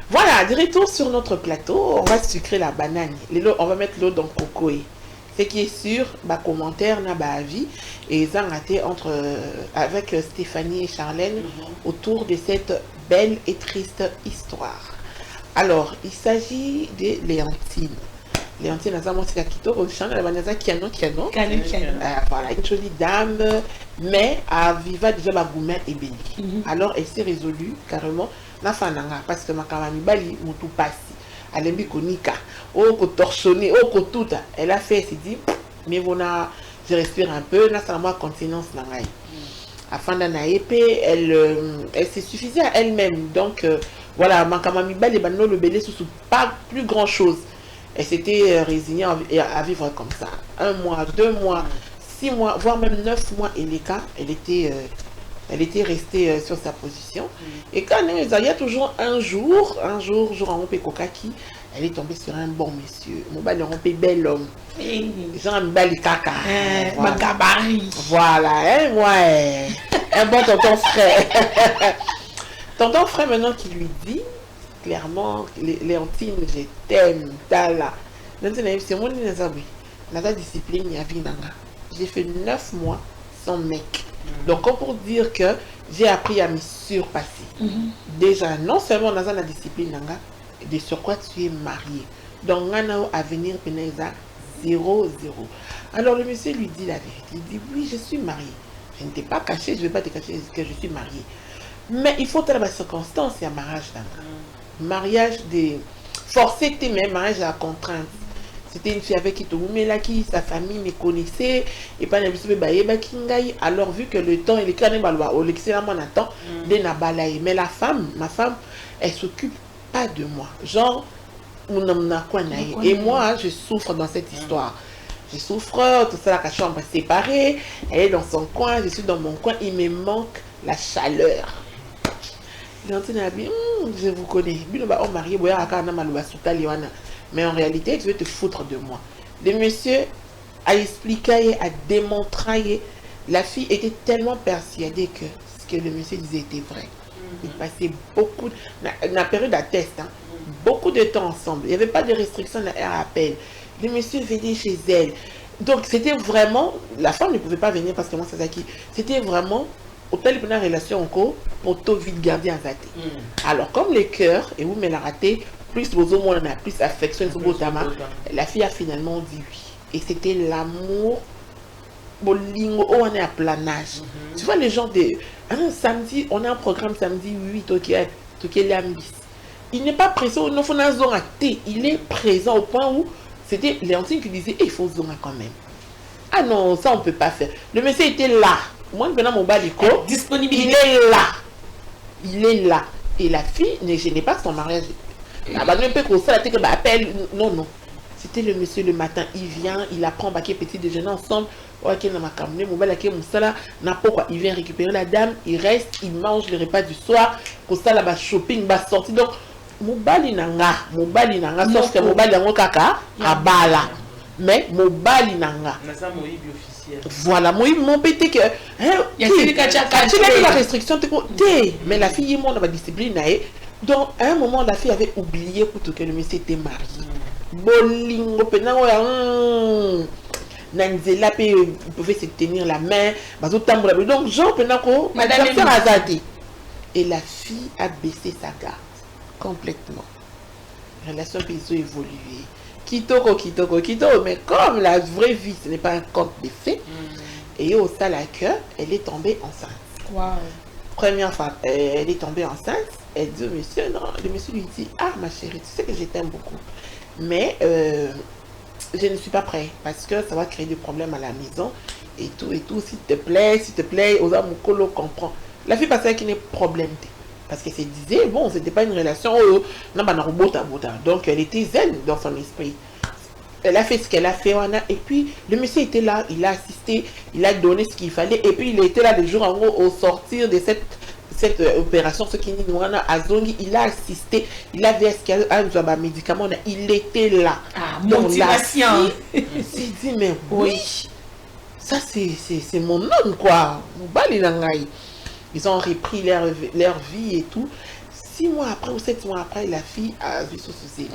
Voilà, de retour sur notre plateau, on va sucrer la banane. On va mettre l'eau dans le coco. Ce qui est sûr, commentaire, avis, et ça entre avec Stéphanie et Charlène autour de cette belle et triste histoire. Alors, il s'agit de Léontine. Léontine, voilà, une jolie dame, mais à viva déjà Bagoumé et Béni. Alors, elle s'est résolue carrément, parce que ma camarade Bali, mon tout passé. Alembi konika, oh ko torchonné, oh ko tout. Elle a fait, elle s'est dit, mais voilà, je respire un peu, là ça moi continence nangai. Afin d'en épée, elle s'est suffisée à elle-même. Donc voilà, ma camarade Bali, le bébé sous pas plus grand chose. Elle s'était résignée à vivre comme ça. 1 mois, 2 mois, 6 mois, voire même 9 mois et les cas, elle était restée sur sa position. Et quand il y a toujours un jour en rompé Kokaki, elle est tombée sur un bon monsieur. Mon bal rompé bel homme. Jean Mbali Kaka. Voilà, un bon tonton frère. Tonton frère maintenant qui lui dit clairement, Léontine, je t'aime, Dala. C'est mon discipline, j'ai fait 9 mois sans mec. Donc, comme pour dire que j'ai appris à me surpasser. Déjà, non seulement dans la discipline, de sur quoi tu es marié. Donc, on a à venir, 0-0. Alors, le monsieur lui dit la vérité. Il dit, oui, je suis marié. Je ne t'ai pas caché, je ne vais pas te cacher que je suis marié. Mais il faut avoir la circonstance, il y a mariage. Mariage de forcer tes mêmes mariage à contrainte. C'était une fille avec qui qui sa famille me connaissait et pas alors vu que le temps il est quand même au l'excellent temps mais la femme, ma femme, elle s'occupe pas de moi. Genre et moi je souffre dans cette histoire. Je souffre, tout ça, la chambre séparée, elle est dans son coin, je suis dans mon coin, il me manque la chaleur. Je vous connais. Mais en réalité, tu veux te foutre de moi. Le monsieur a expliqué, a démontré. La fille était tellement persuadée que ce que le monsieur disait était vrai. Il passait beaucoup, la période atteste, beaucoup de temps ensemble. Il n'y avait pas de restriction à appel. Le monsieur venait chez elle. Donc c'était vraiment, la femme ne pouvait pas venir parce que moi, c'est qui. C'était vraiment autant de relation encore pour tout vite garder en zate. Alors comme les cœurs et vous me la raté, plus aux hommes on a plus affection la fille a finalement dit oui. Et c'était l'amour bolingo on est à planage. Tu vois les gens de samedi, on a un programme samedi 8 il n'est pas présent, il est présent au point où c'était Léontine qui disait il faut zoner quand même. Ah non, ça on peut pas faire. Le monsieur était là. Moi, mon baliko, il est là. Il est là. Et la fille ne gênait pas son mariage. Non, non. C'était le monsieur le matin. Il vient, il apprend petit déjeuner ensemble. Il vient récupérer la dame. Il reste, il mange le repas du soir. Shopping, sortir. Donc, Mobali nanga. Sauf que Mobali nanga kaka, abala. Mais Mobali nanga. Voilà, moi mon pété que il y a la restriction mais la fille mon va discipline donc à un moment la fille avait oublié que le monsieur était marié. Bolingo penango nanzela pe pouvait se tenir la main donc Jean penako madame Azadi et la fille a baissé sa garde complètement. Relation puis ils ont évolué. Kitoko, mais comme la vraie vie, ce n'est pas un conte de faits, et au stade elle est tombée enceinte. Wow. Première fois, elle est tombée enceinte, elle dit au monsieur, non, le monsieur lui dit, ah ma chérie, tu sais que je t'aime beaucoup, mais je ne suis pas prêt, parce que ça va créer des problèmes à la maison, et tout, s'il te plaît, Osa Mukolo comprend. La fille passait qu'il n'y ait problème. Parce qu'elle se disait, bon, c'était pas une relation, donc elle était zen dans son esprit. Elle a fait ce qu'elle a fait, et puis le monsieur était là, il a assisté, il a donné ce qu'il fallait, et puis il était là le jour en gros au sortir de cette opération, ce qui nous a Zongi, il a assisté, il a vu ce qu'il y a un médicament, il était là. Ah, motivation. Il s'est dit, mais oui, ça c'est mon homme, quoi. ils ont repris leur vie et tout. 6 mois après ou 7 mois après, la fille a vu ce souci.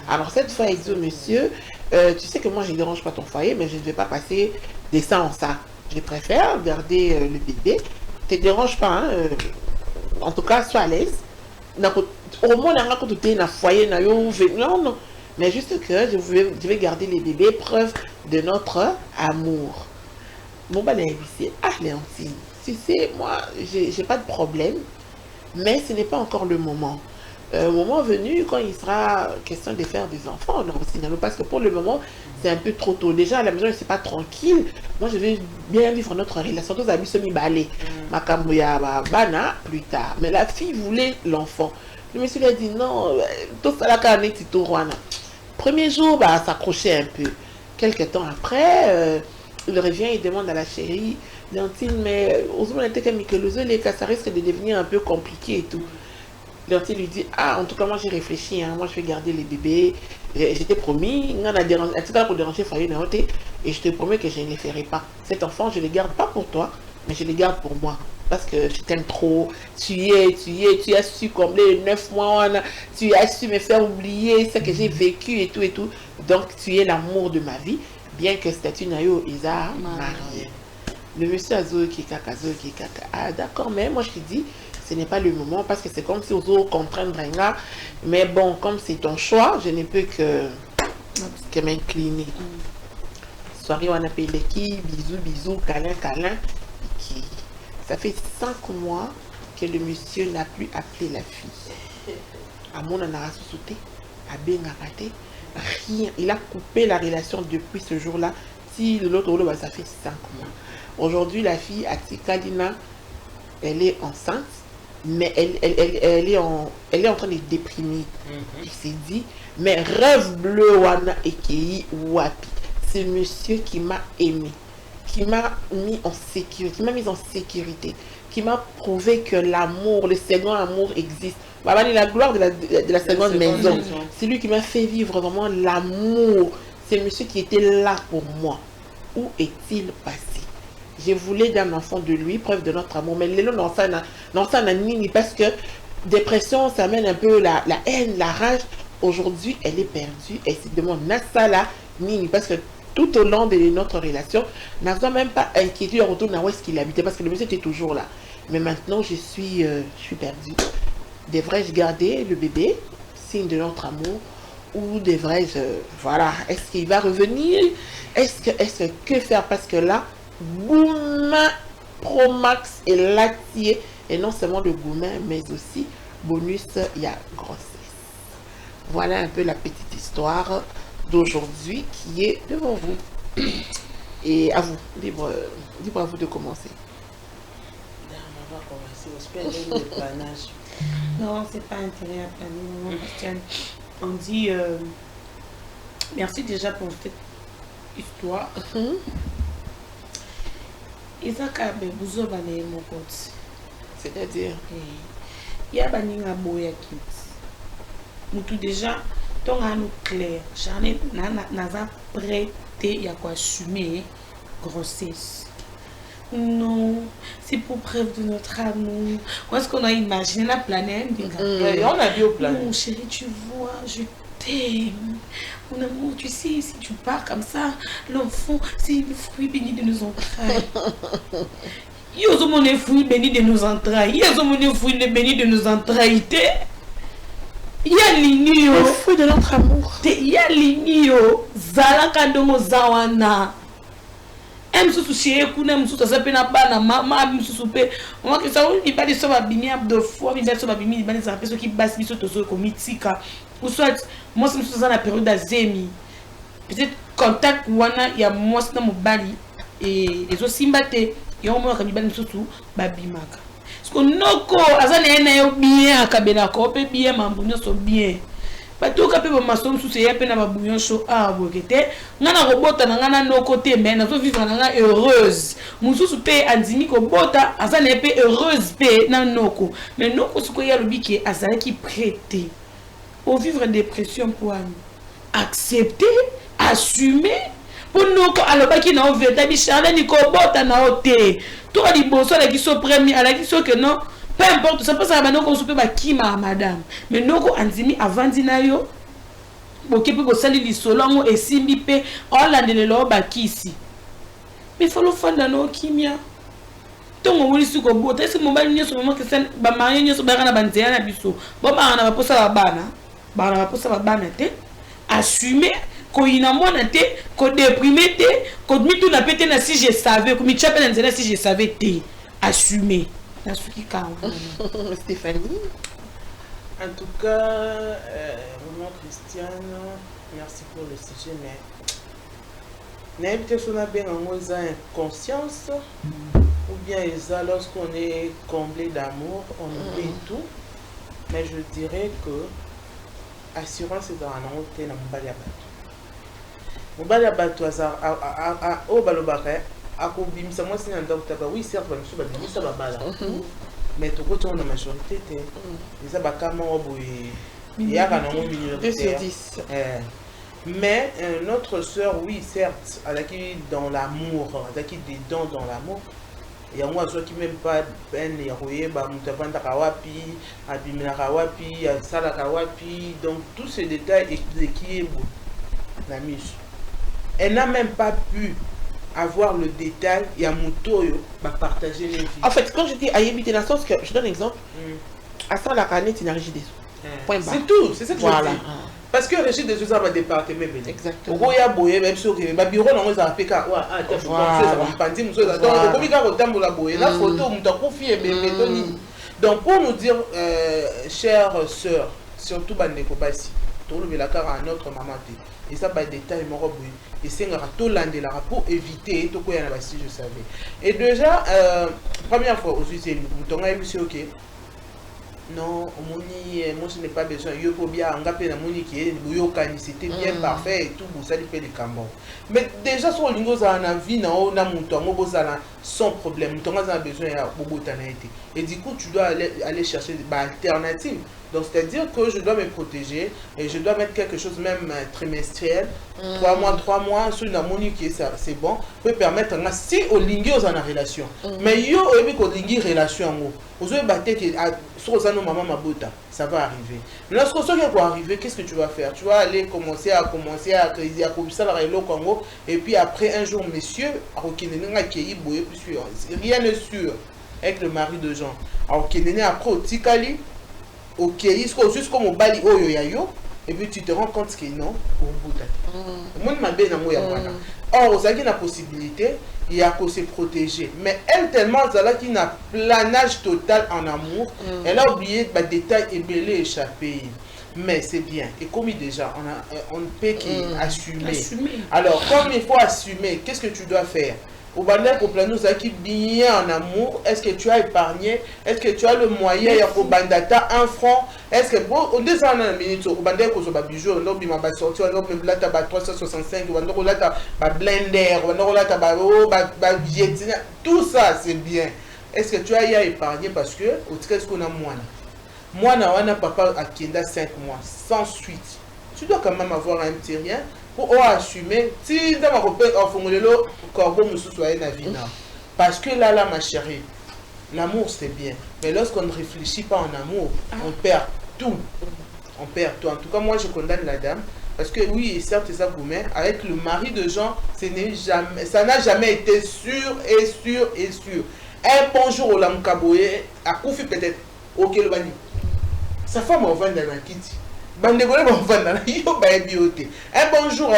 Alors cette fois, elle dit au monsieur, tu sais que moi je ne dérange pas ton foyer, mais je ne vais pas passer de ça en ça. Je préfère garder le bébé. Ne te dérange pas, hein, en tout cas, sois à l'aise. Au moins, on a un foyer, non. Mais juste que je vais garder les bébés, preuve de notre amour. Bon, bah, Léontine, tu sais, moi, j'ai pas de problème, mais ce n'est pas encore le moment. Au moment venu, quand il sera question de faire des enfants, non, parce que pour le moment, c'est un peu trop tôt. Déjà, à la maison, c'est pas tranquille. Moi, je vais bien vivre notre relation. Tous amis semi-balés. Makamouya, bana, plus tard. Mais la fille voulait l'enfant. Le monsieur lui a dit non, tout ça, la carne, tito, rouana. Premier jour, bah, s'accrochait un peu. Quelques temps après, il revient, il demande à la chérie, Léontine, mais ça risque de devenir un peu compliqué et tout. Léontine lui dit, ah, en tout cas, moi j'ai réfléchi, hein, moi je vais garder les bébés. J'étais promis, on a dérangé, pour déranger Foyer et je te promets que je ne les ferai pas. Cet enfant, je ne le garde pas pour toi, mais je le garde pour moi. Parce que je t'aime trop, tu as su combler les 9 mois, tu as su me faire oublier ce que j'ai vécu et tout et tout. Donc tu es l'amour de ma vie, bien que statut Nayo Isa marié. Le monsieur Azo qui kaka. Ah d'accord, mais moi je te dis, ce n'est pas le moment parce que c'est comme si aux autres contraindre un gars. Mais bon, comme c'est ton choix, je ne peux que m'incliner. Soirée, on a payé l'équipe, bisous, câlin. Ça fait 5 mois que le monsieur n'a plus appelé la fille. À mon anara sauté, à Bengarate, rien. Il a coupé la relation depuis ce jour-là. Si l'autre, ça fait 5 mois. Aujourd'hui, la fille, Atikalina, elle est enceinte, mais elle est en train de déprimer. Il s'est dit, mais rêve bleu, wana ekei wapi. C'est monsieur qui m'a aimé, qui m'a mis en sécurité, qui m'a prouvé que l'amour, le second amour existe. La gloire de la seconde maison. C'est lui qui m'a fait vivre vraiment l'amour. C'est monsieur qui était là pour moi. Où est-il passé? Je voulais d'un enfant de lui, preuve de notre amour. Mais non, ça n'a ni parce que dépression, ça mène un peu la haine, la rage. Aujourd'hui, elle est perdue. Elle se demande, Nassala, ni parce que tout au long de notre relation, n'a même pas inquiété en retour où est-ce qu'il habitait, parce que le monsieur était toujours là. Mais maintenant, je suis perdue. Devrais-je garder le bébé, signe de notre amour, ou devrais-je, voilà, est-ce qu'il va revenir? Est-ce que faire? Parce que là, Goumin Pro Max et Latier, et non seulement le Goumin, mais aussi bonus, il y a grossesse. Voilà un peu la petite histoire d'aujourd'hui qui est devant vous. Et à vous, libre à vous de commencer. On va commencer. On se perd le planage. Non, c'est pas intérêt à planer, Christiane. On dit merci déjà pour cette histoire. Isaac a besoin de mon côté. C'est-à-dire, il y a baninga boya kit. Mutu déjà, ton nous clair. Charnel n'a prêté il y a quoi assumer grossesse. Non, c'est pour preuve de notre amour. Où est-ce qu'on a imaginé la planète? On a vu au plan. Non, chérie, tu vois, je t'aime. Mon amour, tu sais, si tu pars comme ça, l'enfant, c'est le fruit béni de nos entrailles. Il y a mon fruit béni de nos entrailles. Il y a mon fruit béni de nos entrailles. Il y a l'igno. le fruit de notre amour. Il y a l'igno. Zalaka domo zawana. Msusu chez kuna msusu ça pena bana mama msusu pe moi que ça il pas de ça babimi de fois il va ça babimi il va des personnes qui basse biso to so komitika ou soit moi c'est msusu dans la période d'azemi peut-être contact wana ya moi na mobali et les aussi mbate ya moi ka bibani msusu babimaka parce que noko azana na yo bien akabena ko pe bien mambunyo so bien batuka pe bamaso msusu ya pe na babunyo so abokete ngana robota na ngana no côté mais na so vivre na nga heureuse msusu pe andimi ko bota azana pe heureuse pe na noko mais noko suko ya lobiki azala ki prêter au vivre dépression pour accepter assumer Ponoko alobaki na oveta bi Charlène ko bota na ote. To di boso la ki so premier ala ki so que non. Peu importe, ça passe à la ko soupe ba kima madame. Mais noko anzimi avandi na yo. Boke pe ko sali li solongo e simbi pe olandele lo ba kisi. Mais faut le fanda no kimia. Tongo wuli suko bota ese mobali nyeso mama kesen ba marié nyeso ba kana banzea na biso. Bo ba na ba posa ba bana. Ba na ba posa ba bana te. Assumer ko ina mona te, ko déprimé te, ko mi tout na pété na si je savais, ko mi tchapé na nzela si je savais te. Assumer. Na suki ka. Stéphanie. En tout cas, maman Christiane, merci pour le sujet, mais n'importe on a bien en inconscience, ou bien lorsqu'on est comblé d'amour, on oublie tout. Mais je dirais que assurance est dans un hôtel à Mobali Abato. Mobali Abato, au Balobaka, à Kobim, ça moi c'est un docteur, oui, certes, ça va mal. Mais tout le temps, la majorité, les abakama, il y a un nombre minoritaire. 2 sur 10. Mais notre soeur, oui, certes, elle a qui dans l'amour, elle a qui des dons dans l'amour. Il y a moi qui même pas peine, il y a Moutavanda Kawapi, Abimina Kawapi, Sala Kawapi, donc tous ces détails qui est beau. La miche. Elle n'a même pas pu avoir le détail, il y a Moutoyo, partager les vies. En fait, quand je dis Ayébité, dans le sens que, je donne un exemple, à ça, la canette, c'est une régie des eaux. C'est tout, c'est ça que voilà. je dis. Parce que le régime des eaux, ça va département. Exactement. Au Goya Boye, même si le bureau, on va faire ça. Donc, pour nous dire, chères sœurs, surtout Bandeko Bassi, tout le la à notre maman, et ça, par détail, et c'est un râteau landé pour éviter tout quoi si je savais. Et déjà, première fois aussi, c'est le ok. Non, moi je n'ai pas besoin. Yo pour bien engager la moni qui est c'était bien parfait et tout ça lui fait les cambons. Mais déjà sur le lingo ça en a vie na mouton sans problème. Mouton a besoin à bobo tanaïté. Et du coup tu dois aller chercher des alternatives. Donc c'est-à-dire que je dois me protéger et je dois mettre quelque chose même trimestriel, 3 mois sur une harmonie qui est c'est bon, peut permettre si au lingo on a relation. Mais yo et puis au lingo relation aux autres battre sur ça nos maman mabota, ça va arriver. Lorsque ça va arriver, qu'est-ce que tu vas faire? Tu vas aller commencer à comme ça la Congo et puis après un jour monsieur rien n'est sûr avec le mari de Jean. Alors qu'il après au Tikali ok, juste comme au Bali Oyo Yayo, et puis tu te rends compte que non, au bout or, ça a une possibilité, il y a qu'à se protéger. Mais elle, tellement, elle a un planage total en amour, elle a oublié des détails et belé échappé. Mais c'est bien. Et comme déjà, on ne peut qu'assumer. Alors, comme il faut assumer, qu'est-ce que tu dois faire? Au bandel pour planer qui bien en amour, est-ce que tu as épargné? Est-ce que tu as le moyen pour bandata 1 franc? Est-ce que bon au 200 minutes au bandel pour ce bijou on doit bien sorti on doit là ta 365 on doit là ta blender on doit là ta tout ça c'est bien. Est-ce que tu as y épargné parce que au qu'est-ce qu'on a moi on a papa à Kenda 5 mois sans suite. Tu dois quand même avoir un petit rien pour assumer si dans ma copine en fongolelo corbeau me soit na vie parce que là ma chérie l'amour c'est bien mais lorsqu'on ne réfléchit pas en amour on perd tout en tout cas moi je condamne la dame parce que oui certes ça vous met avec le mari de Jean ça n'a jamais été sûr un bon jour au Lamkaboye a Koufi peut-être ok le bani sa femme en vend dans la kitty. Un bon jour,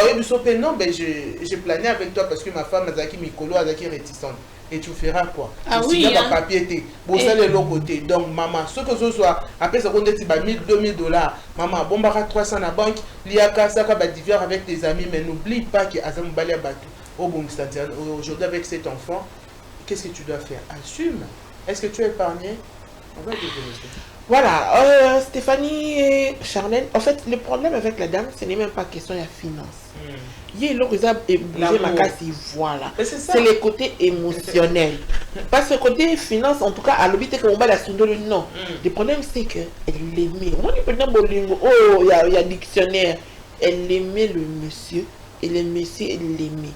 non, ben j'ai plané avec toi parce que ma femme a qui Mikolo a qui réticente. Et tu feras quoi? Ah oui, hein? Papier, bon, ça de l'autre côté. Donc, maman, ce que ce soit, après ça, on dit 1000-2000 $. Maman, bon, 300 à la banque, l'IAK, ça va divers avec tes amis, mais n'oublie pas qu'il y a Azam Bali Abatou. Aujourd'hui, avec cet enfant, qu'est-ce que tu dois faire? Assume. Est-ce que tu as épargné? On va développer. Voilà, Stéphanie et Charlène, en fait, le problème avec la dame, ce n'est même pas question de la finance. Il y a voilà. C'est le côté émotionnel. Parce que le côté finance, en tout cas, à l'objet que on va la souder le nom. Le problème, c'est qu'elle l'aimait. Moi, il y a dictionnaire. Elle aimait le monsieur et le monsieur l'aimait.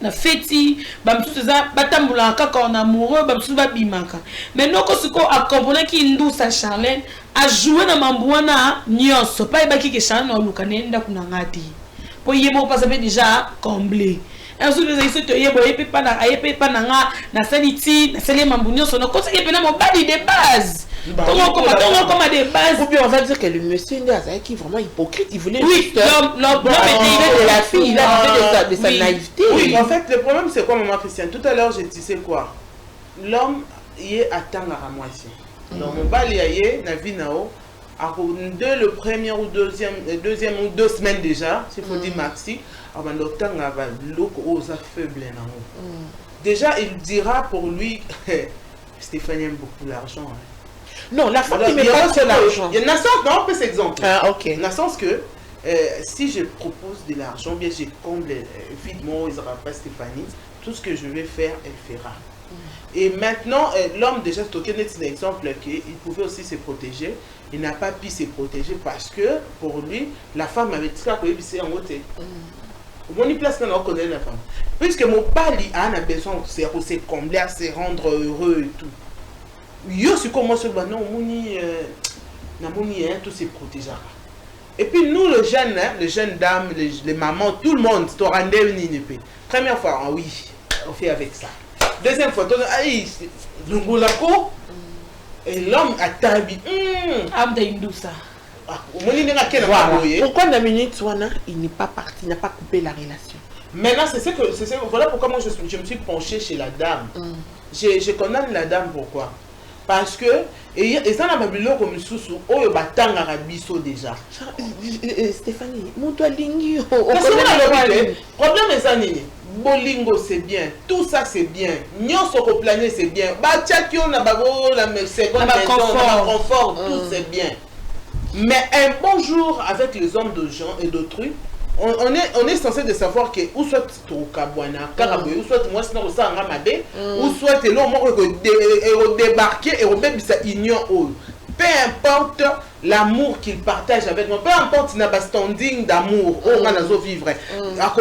na feti bamsusu eza batambola kaka en amoureux bamsusu babimaka maintenant ko siko accompagner ki Ndusa Charlène a joué na mambuana nyonso pa ebaki ke Charlène oluka nenda kuna ngati po yebo pas avait déjà comblé un jour les ici te yebo yepe pa na nga na saniti na sele mambu nyonso na ko sike pena mobali de base comment des bases. Ou bien on va dire que le monsieur qui est vraiment hypocrite, il voulait oui, l'homme de la fille, il a de sa naïveté. Oui, en fait, le problème c'est quoi, maman Christiane? Tout à l'heure, je disais quoi? L'homme, il est atteint à moitié. Donc, mon bal, il est na vie nao. Dès le premier ou deuxième ou 2 semaines déjà, s'il faut dire maxi, avant l'automne, il va l'eau faible. Déjà, il dira pour lui, Stéphanie aime beaucoup l'argent. Non, la femme qui met pas de l'argent. Il y a un sens, non, on peut s'exemple. Ah, ok. Il y a un sens que si je propose de l'argent, bien je comble évidemment, il sera pas Stéphanie. Tout ce que je vais faire, elle fera. Et maintenant, l'homme déjà stocké un exemple qu'il pouvait aussi se protéger. Il n'a pas pu se protéger parce que pour lui, la femme avait dit qu'il y a en côté. On y place quand on connaît la femme. Puisque mon pali a besoin de se combler, à se rendre heureux et tout. Yo c'est comme moi ce non moni tout se protégera. Et puis nous les jeunes dames, les mamans, tout le monde te rendait une épée. Première fois, oui, on fait avec ça. Deuxième fois, aïe, l'ungulako et l'homme a tabi. Ndusa. Pourquoi la minute il n'est pas parti, il n'a pas coupé la relation? Maintenant, voilà pourquoi moi je me suis penchée chez la dame. Je condamne la dame, pourquoi? Parce que, et ça n'a pas vu comme sous au batang arabiso déjà. Stéphanie, mon toit lingio. Le problème est ça, Nini. Bolingo c'est bien, tout ça c'est bien. Nyon soko plané c'est bien. Batiakio na bago la seconde confort, tout c'est bien. Mais un bon jour avec les hommes de gens et d'autrui, on est censé de savoir que ou soit Kabwana, Karabé, ou soit moi sinon ça en Ramabé, ou soit l'homme débarquer et remettre sa union haut. Peu importe l'amour qu'il partage avec moi, peu importe s'il n'a pas standing d'amour, on va vivre. À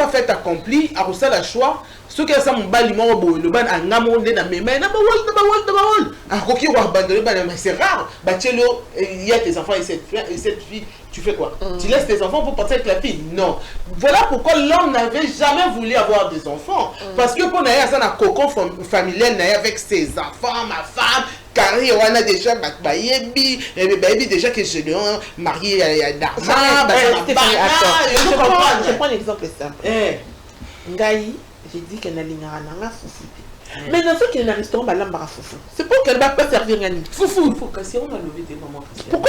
fait accompli, à ça la choix. Ce qui est ça mon baliment le ban a ngamonde na mais na bawol a koki wa abandonner mais c'est rare. Bachelo il y a tes enfants et cette fille, tu fais quoi? Tu laisses tes enfants pour partir avec la fille? Non. Voilà pourquoi l'homme n'avait jamais voulu avoir des enfants parce que pour naïa ça na cocon familial naïa avec ses enfants, ma femme car on a déjà baby déjà que je suis marié à d'argent. Je prends l'exemple simple. Ngaï, j'ai dit qu'elle n'a pas foufou. Mais dans ce qu'il y a un restaurant, c'est pour qu'elle ne va pas servir Gani. Foufou. Pourquoi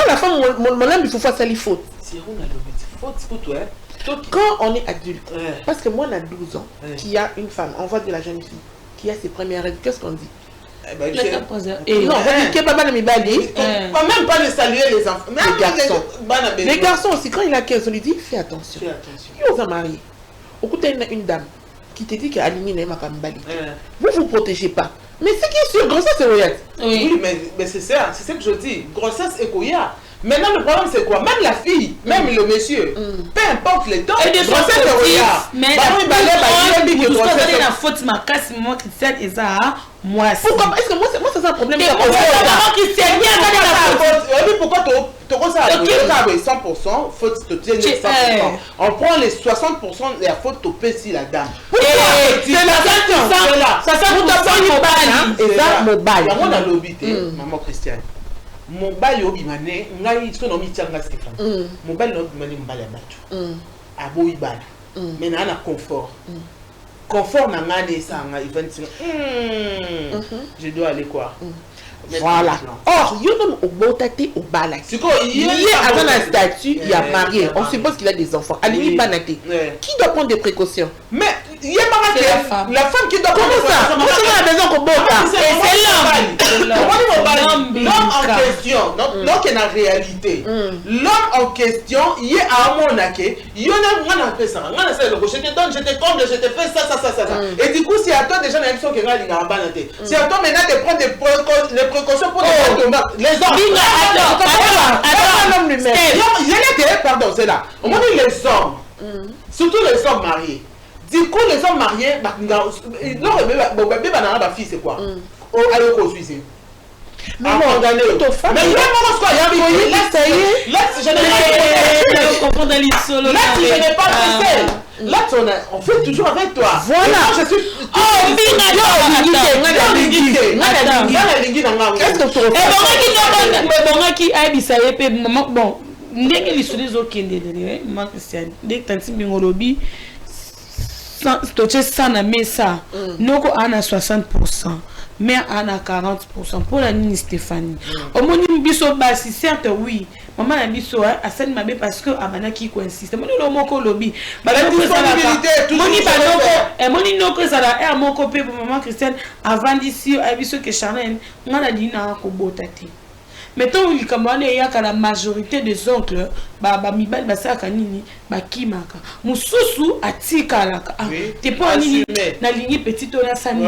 la femme, mon âme, il faut faire ça, il faut. Quand on est adulte, parce que moi, on a 12 ans, qui a une femme, on voit de la jeune fille, qui a ses premières rêves, qu'est-ce qu'on dit? Non, même pas de saluer les enfants. Les garçons aussi, quand il a 15, on lui dit fais attention. Il va marier. Écoutez, une dame qui te dit qu'Aline n'est pas Kambali. Vous ne vous protégez pas. Mais ce qui est sûr, grossesse c'est Royat. Oui, mais c'est ça que je dis. Grossesse et Koya. Maintenant, le problème c'est quoi? Même la fille, même le monsieur, peu importe les temps, grossesse c'est Royat. Mais la faute, ma casse, moi qui sais, et ça, moi, pourquoi? Est-ce que moi c'est un problème? Pourquoi tu as 100%, faute te tient 100%. On prend les 60% de la faute au si la dame. C'est la ça mon bail. On a l'obité, maman Christiane. Mon bail au bimane, ngai son omi tianga Stéphane. Mon bail no bimane mbala batu. Abo ibala. Mais na na confort. Confort na ngane ça nga event. Je dois aller quoi? Voilà. Or, il y a un botate au balak. Il y a un statut, il y a marié. On suppose qu'il a des enfants. Alimi Banaté. Qui doit prendre des précautions? Mais il y a la femme qui doit prendre des précautions. Comment ça? Moi, je la maison qu'on bota. C'est l'homme. L'homme en question. Donc, il y a la réalité. L'homme en question, il est à mon aké. Il y en a un peu ça. Je te donne, je te comble, je te fais ça. Et du coup, c'est à toi déjà la même chose que Banaté. C'est à toi maintenant de prendre des précautions pour les hommes. Pardon, c'est là. On dit les hommes, surtout les hommes mariés. Du coup, les hommes mariés, leur fille, c'est quoi? Allez au suicide. Mais non, plutôt femme. Mais il y a un quoi, il y a là, ça y est. Là, je n'ai pas de là, on fait toujours avec toi. Voilà. Je suis. Oh, bon, ndenge lisudi ezokendele mama Christiane ndenge tanti mbingo lobi toche sana mesa noko ana 60% mais ana 40% pour la nini Stéphanie omoni biso basi certes oui maman na biso asani mabe parce que abanaki ko insiste moni lo moko lobi moni noko ezala moko pe pour maman Christiane avant d'ici a biso que Charlène ngana dina ko botati. Mettons il y a la majorité des oncles mibali basaka nini bakimaka mususu atikalaka t'es pas nini na ligne petite ona sani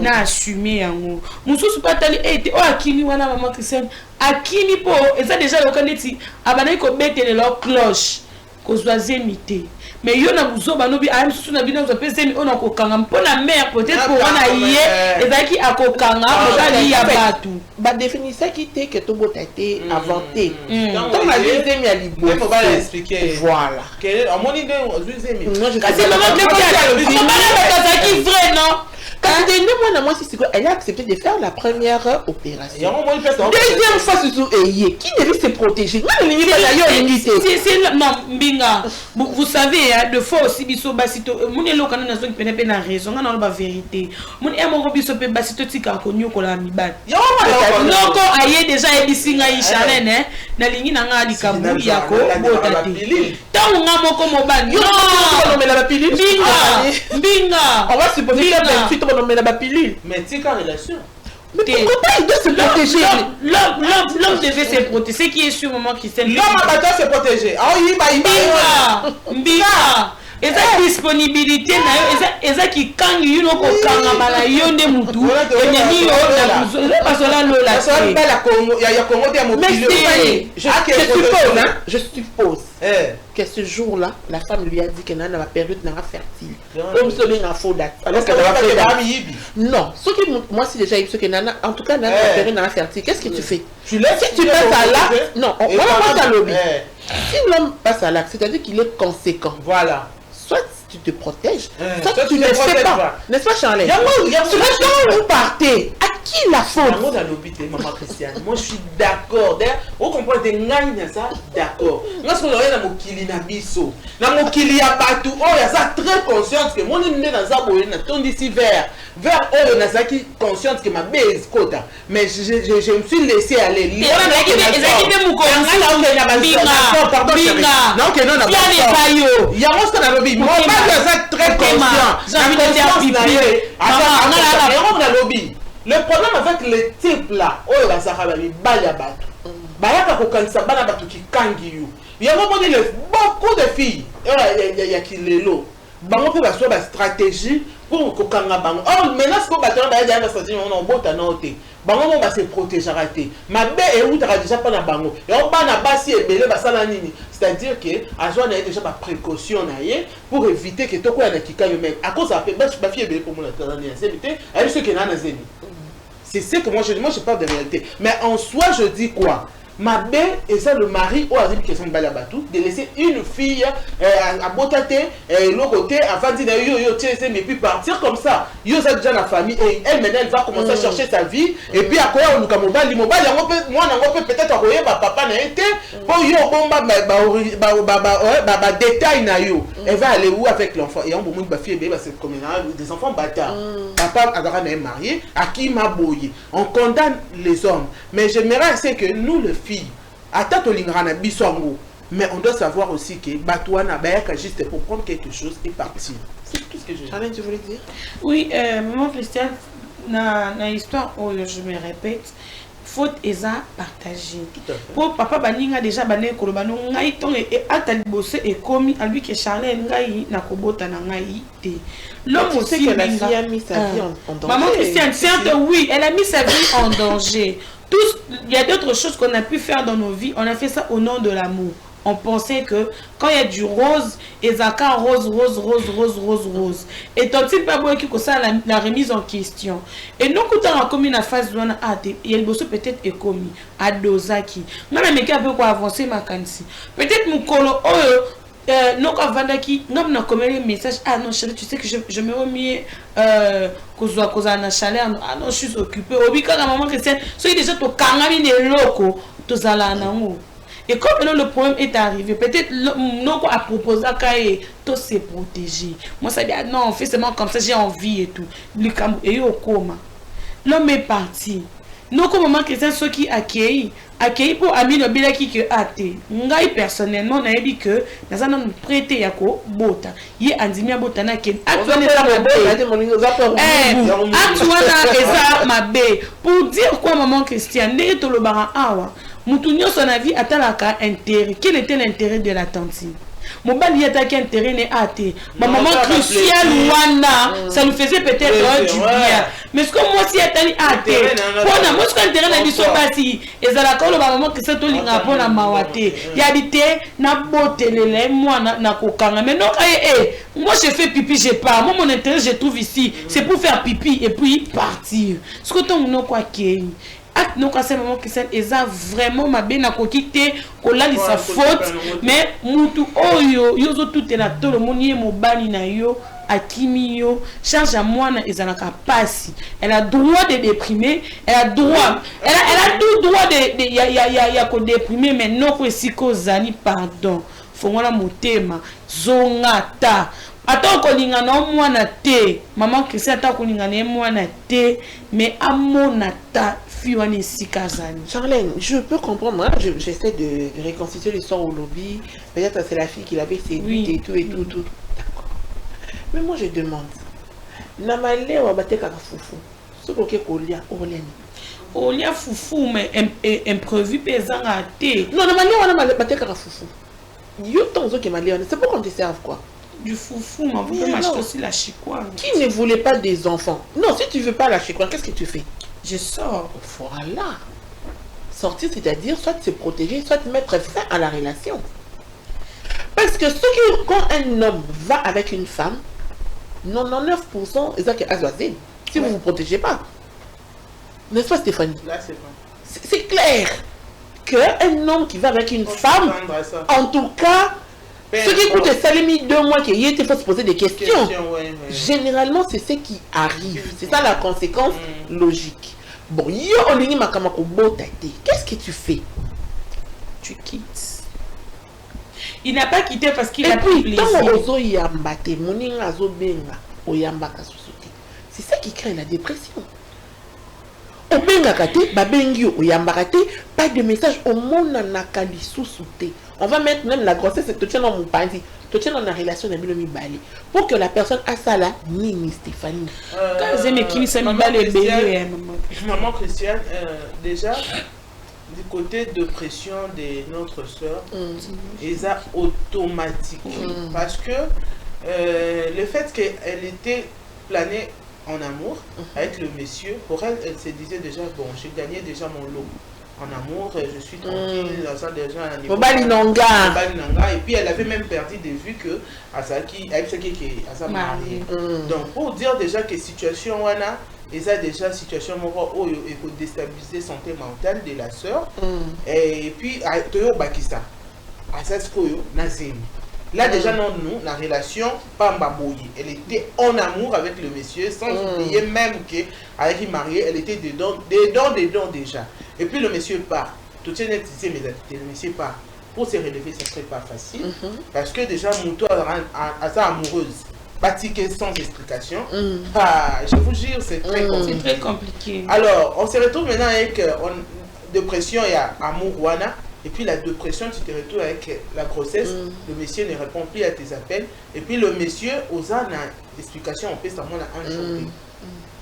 na assumer yango mususu patali o akimi wana maman Christiane akimi po eza déjà le kaneti abana ko betele leur cloche ko zoazemité mais yo na buzoba no bi am susu na bino zo pese on akokanga mpona mère peut-être pour wana yé ezaki akokanga mobali ya batu ba définissait qui était que tout a été inventé donc la deuxième ya libo il faut pas l'expliquer voilà quel en moni de deuxième c'est maman qui vrai non. Moi, elle a accepté de faire la première opération. Deuxième fois, qui devait se protéger. Non, Mbinga, vous savez, de fois aussi, biso basito, mon elo kana na zone penepe na raison, on a la vérité. Mon emo biso pe basito tika konyo kola mibad. Noko aye déjà ebisinga Charlène hein, na lingi na nga likambu yako botati. Tant nga moko mobali. Non, Mbinga. On va supposer que on met la pilule. Mais c'est quand relation. Mais pourquoi il doit se protéger? L'homme devait se protéger. C'est qui est sûr, maman Christiane. L'homme doit se protéger. Ah oui, Mbinga. Et sa disponibilité, et ça qui quand il y a une kanga bala yonde mutu, et ni yo na parce que là la ça pas la Congo, il y a Congo des mobiles. Je suppose que ce jour-là, la femme lui a dit qu'elle n'a pas période n'a pas fertile. Comme celui n'a faux date. Alors qu'elle va faire non, ce qui moi si déjà ce que nana en tout cas n'a pas période n'a pas fertile. Qu'est-ce que tu fais? Si tu passes à là, non, on va pas à lobby. Si l'homme passe à là, c'est-à-dire qu'il est conséquent. Voilà. Soit tu te protèges, soit tu ne le fais pas. N'est-ce pas, Charlène? Quand vous partez, à qui la faute? Moi, dans l'hôpital, maman Christiane, moi je suis d'accord. D'ailleurs, vous comprenez, ça, d'accord. Moi, ce qu'on a dans mon kili na biso, dans mon kili ya partout, oh, il y a ça très consciente que mon hymne dans ça, on a ton d'ici vers oh, na ça qui consciente que ma base quota. Mais je me suis laissé aller. Il y a très conscient. Le problème avec les types là, oh la Saharabi, Bayabat, Bayaka Kokansa, Banabatu qui kangi. Il y a beaucoup de filles, il y a qui les lots. Bango peut avoir une stratégie pour kokanga bango. Or maintenant ce qu'on va faire, il y a une stratégie on a bota noté. Bango va se protéger raté. Ma bé est où tu as déjà pas na bango. Et on va na basi et belé basala nini. C'est-à-dire que à joie na déjà pas précaution na yé pour éviter que toko ya na kikayo même. À cause ça fait ba fille belé pour mon attendre na zémité. Elle ce que na na zémi. C'est ce que moi je parle de réalité. Mais en soi je dis quoi? Ma belle et ça le mari ou a dit que son balabatou de laisser une fille à botater l'autre côté afin de dire yo mais puis partir comme ça yo ça déjà la famille et elle maintenant elle va commencer à chercher sa vie et puis à quoi on nous comme mobile moi on peut peut-être envoyer papa n'a été pour yo bomba détail na yo elle va aller où avec l'enfant et on va ba fille bébé c'est comme des enfants bâtards papa a marié à qui m'a boyé on condamne les hommes mais j'aimerais c'est que nous le filles, mais on doit savoir aussi que Batouana Bayaka juste pour prendre quelque chose et partir. C'est tout ce que je veux. Charlène, tu voulais dire? Oui, maman Christiane, dans l'histoire, je me répète, faute est à partager. Pour papa Baninga déjà bané kolobano ngai ton et atali bossé et commis à lui que Charlène ngai na kobota na ngai te. L'homme aussi que la fille a mis sa vie en danger. Maman Christiane, certes oui, elle a mis sa vie en danger. Il y a d'autres choses qu'on a pu faire dans nos vies, on a fait ça au nom de l'amour. on pensait que quand il y a du rose, et Zaka rose. Et tant que pas bon qui ça la remise en question. Et nous quand on a commis la phase où on a il y a le bosso peut-être est commis à dosaki. Moi mais qui a peu quoi avancer ma kansi. Peut-être mon colo non quand vandaki non na comme les messages non chérie tu sais que je me remets cause na chaleur non je suis occupée obika la maman Christiane soyez déjà to kangami ne loko to zala nango. Et comme le problème est arrivé, peut-être non à proposer tout se protéger. Moi ça dit non, on fait seulement comme ça, j'ai envie et tout. Le Cameroun est au coma. L'homme est parti. Non comme maman Christian ceux qui accueillent pour ami le bila qui que athée. Ngai personnellement n'a dit que dans un prêté yako bota. Yi andimia bota na ken. Actuellement ça ma bé. Pour dire quoi maman Christian, ne to le bara awa. Moutounio son avis atalaka intérêt. Quel était l'intérêt de la tante? Mon bal y attaqué intérêt n'est athée. Ma maman cruciale Wanda, ça nous faisait peut-être du bien. Mais ce que moi si attali athée, pour moi ce qu'intérêt n'a dit so basi, et ça la colo maman que c'est tout l'inga pour la mawate. Y habité na botelele moi na kokanga. Mais non moi je fais pipi j'ai pas. Moi mon intérêt je trouve ici, c'est pour faire pipi et puis partir. Ce que ton non quoi qui non quand c'est maman qui s'est vraiment ma bien à quitter kola li sa faute mais mutu oyo yozo tout est là tout le monde est mobali na yo akimi yo charge à moi na ezalaka pasi elle a droit de déprimer elle a droit elle a tout droit de ya ko déprimer mais non ko siko zani pardon fongola motema zongata ata kolinga na mwana te maman Christian ata kolinga na mwana te mais amona ta Charlène, je peux comprendre, moi j'essaie de reconstituer l'histoire au lobby, peut-être c'est la fille qui l'avait séduite et tout. D'accord. Mais moi je demande, Namale ou Abate Karafoufou, ce que Kolia, Olia Foufou, mais imprévu pesant à thé. Non, Namale ou Abate Karafoufou. Yo ton zo qui m'a léoné, c'est pour qu'on te serve quoi? Du foufou, mais vous pouvez m'acheter aussi la chicoine. Qui ne voulait pas des enfants? Non, si tu veux pas la chicoine, qu'est-ce que tu fais? Je sors. Voilà. Sortir, c'est-à-dire soit se protéger, soit mettre fin à la relation. Parce que quand un homme va avec une femme, 99% ils ont que azoisé. Si vous ne vous protégez pas. N'est-ce pas Stéphanie? Là, c'est bon. C'est clair qu'un homme qui va avec une femme, en tout cas, ce qui coûte salimi 2 mois qu'il il faut se poser des questions. Généralement, c'est ce qui arrive. C'est ça la conséquence logique. Bon, qu'est-ce que tu fais? Tu quittes. Il n'a pas quitté parce qu'il a pris plaisir. C'est ça qui crée la dépression. Pas de message au monde on va mettre même la grossesse et tu dans mon pandi, tu dans la relation de Milomi Bali pour que la personne a ça là, ni Stéphanie. Maman Christiane, déjà du côté de pression de notre soeur, et ça automatique parce que le fait qu'elle était planée en amour avec le monsieur, pour elle, elle se disait déjà bon, j'ai gagné déjà mon lot. En amour, je suis tranquille, dans des gens à niveau. Et puis elle avait même perdu de vue que Asaki, avec ce qui est à sa mariée. Donc pour dire déjà que situation wana, et ça déjà situation où il faut déstabiliser la santé mentale de la soeur. Et puis Toyo Bakisa, Asaskoyo Nazim. Là déjà non, nous, la relation pas mbaboyi. Elle était en amour avec le monsieur, sans oublier même qu'avec qui mariée, elle était dedans déjà. Et puis le monsieur part. Tout est net, mais le monsieur part. Pour se relever, ce ne serait pas facile. Parce que déjà, Mouto a sa amoureuse. Batiqué sans explication. Je vous jure, c'est très compliqué. Alors, on se retrouve maintenant avec dépression et amour wana. Et puis la dépression, tu te retrouves avec la grossesse, le monsieur ne répond plus à tes appels. Et puis le monsieur, aux explications, on peut seulement un jour.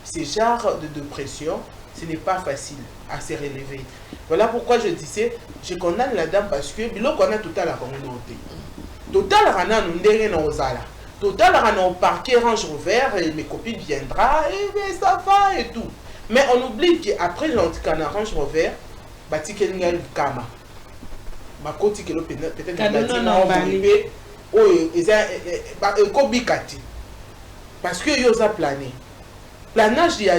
Ce genre de dépression, ce n'est pas facile à se relever. Voilà pourquoi je disais, je condamne la dame parce que, bilo qu'on a tout à la communauté. Total rana nous n'avons pas osala. Total rana au parquet range ouvert et mes copines viendra et ça va et tout. Mais on oublie qu'après l'antican range ouvert, bâti kama. ma côté que peut-être parce que yo ça plané. Planage, il y a